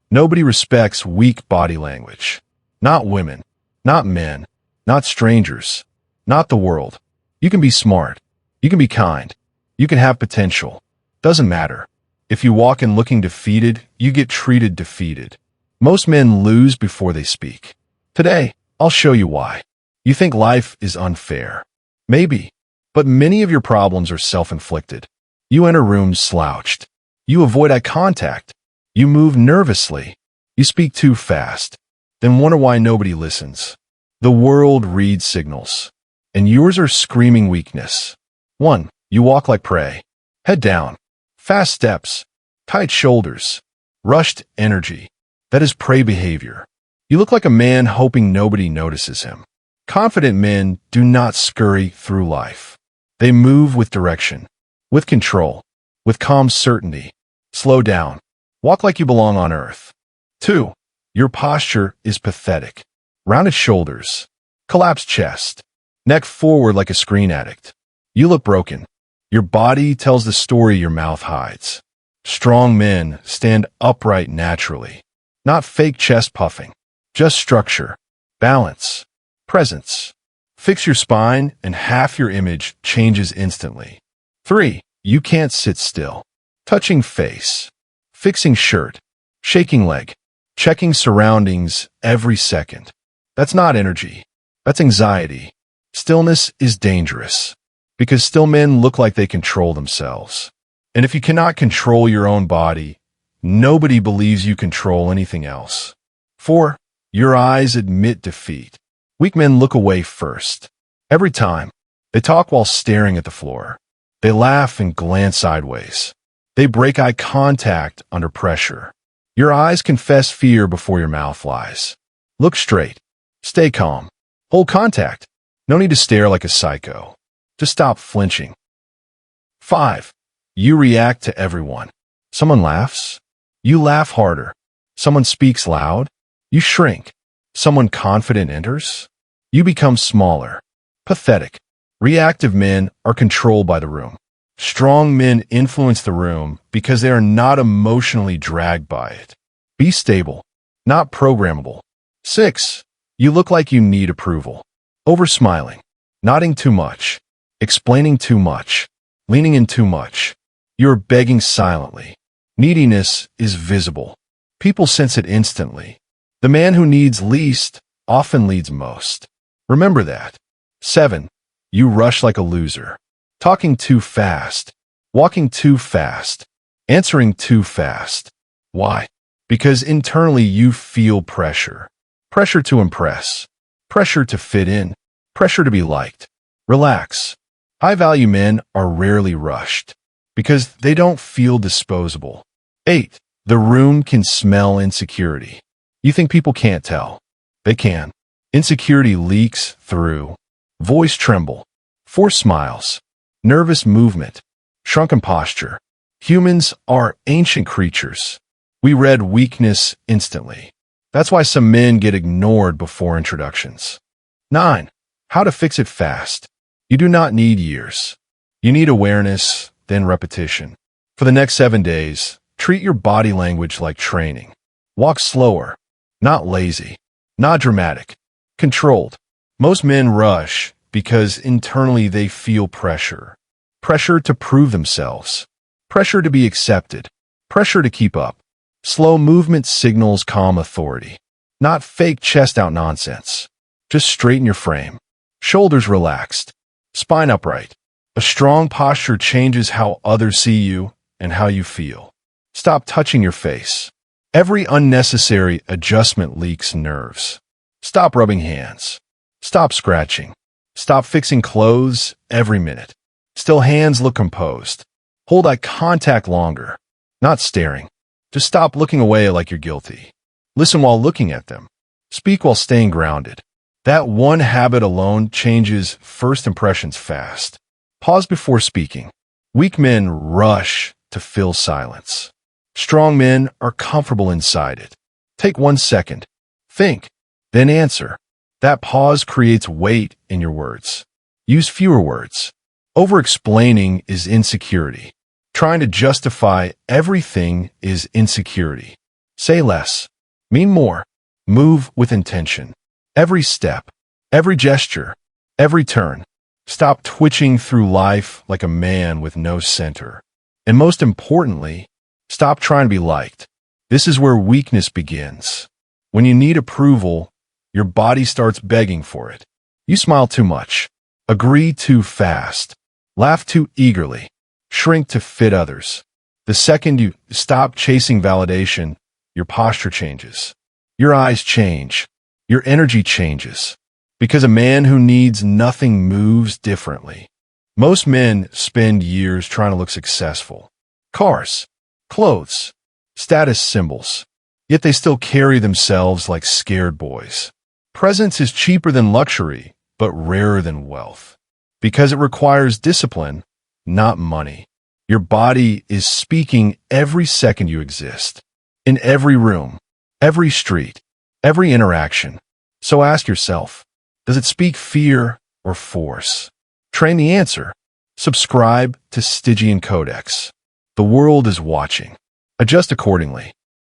Nobody respects weak body language. Not women, not men, not strangers, not the world. You can be smart. You can be kind. You can have potential. Doesn't matter. If you walk in looking defeated, you get treated defeated. Most men lose before they speak. Today, I'll show you why. You think life is unfair. Maybe. But many of your problems are self-inflicted. You enter rooms slouched. You avoid eye contact. You move nervously. You speak too fast. Then wonder why nobody listens. The world reads signals. And yours are screaming weakness. 1. You walk like prey. Head down. Fast steps. Tight shoulders. Rushed energy. That is prey behavior. You look like a man hoping nobody notices him. Confident men do not scurry through life. They move with direction, with control, with calm certainty. Slow down. Walk like you belong on earth. 2. Your posture is pathetic. Rounded shoulders. Collapsed chest. Neck forward like a screen addict. You look broken. Your body tells the story your mouth hides. Strong men stand upright naturally. Not fake chest puffing. Just structure, balance, presence. Fix your spine and half your image changes instantly. 3. You can't sit still. Touching face. Fixing shirt. Shaking leg. Checking surroundings every second. That's not energy. That's anxiety. Stillness is dangerous. Because still men look like they control themselves. And if you cannot control your own body, nobody believes you control anything else. 4. Your eyes admit defeat. Weak men look away first. Every time. They talk while staring at the floor. They laugh and glance sideways. They break eye contact under pressure. Your eyes confess fear before your mouth lies. Look straight. Stay calm. Hold contact. No need to stare like a psycho. Just stop flinching. 5. You react to everyone. Someone laughs. You laugh harder. Someone speaks loud. You shrink. Someone confident enters. You become smaller. Pathetic. Reactive men are controlled by the room. Strong men influence the room because they are not emotionally dragged by it. Be stable, not programmable. 6. You look like you need approval. Over-smiling. Nodding too much. Explaining too much. Leaning in too much. You are begging silently. Neediness is visible. People sense it instantly. The man who needs least often leads most. Remember that. 7. You rush like a loser. Talking too fast. Walking too fast. Answering too fast. Why? Because internally you feel pressure. Pressure to impress. Pressure to fit in. Pressure to be liked. Relax. High-value men are rarely rushed because they don't feel disposable. 8. The room can smell insecurity. You think people can't tell. They can. Insecurity leaks through. Voice tremble. Forced smiles. Nervous movement. Shrunken posture. Humans are ancient creatures. We read weakness instantly. That's why some men get ignored before introductions. 9. How to fix it fast. You do not need years. You need awareness, then repetition. For the next 7 days, treat your body language like training. Walk slower. Not lazy. Not dramatic. Controlled. Most men rush because internally they feel pressure. Pressure to prove themselves. Pressure to be accepted. Pressure to keep up. Slow movement signals calm authority. Not fake chest-out nonsense. Just straighten your frame. Shoulders relaxed. Spine upright. A strong posture changes how others see you and how you feel. Stop touching your face. Every unnecessary adjustment leaks nerves. Stop rubbing hands. Stop scratching. Stop fixing clothes every minute. Still hands look composed. Hold eye contact longer. Not staring. Just stop looking away like you're guilty. Listen while looking at them. Speak while staying grounded. That one habit alone changes first impressions fast. Pause before speaking. Weak men rush to fill silence. Strong men are comfortable inside it. Take 1 second. Think. Then answer. That pause creates weight in your words. Use fewer words. Over-explaining is insecurity. Trying to justify everything is insecurity. Say less. Mean more. Move with intention. Every step, every gesture, every turn. Stop twitching through life like a man with no center. And most importantly, stop trying to be liked. This is where weakness begins. When you need approval, your body starts begging for it. You smile too much, agree too fast, laugh too eagerly, shrink to fit others. The second you stop chasing validation, your posture changes. Your eyes change. Your energy changes. Because a man who needs nothing moves differently. Most men spend years trying to look successful. Cars, clothes, status symbols. Yet they still carry themselves like scared boys. Presence is cheaper than luxury, but rarer than wealth. Because it requires discipline, not money. Your body is speaking every second you exist. In every room, every street, every interaction. So ask yourself, does it speak fear or force? Train the answer. Subscribe to Stygian Codex. The world is watching. Adjust accordingly.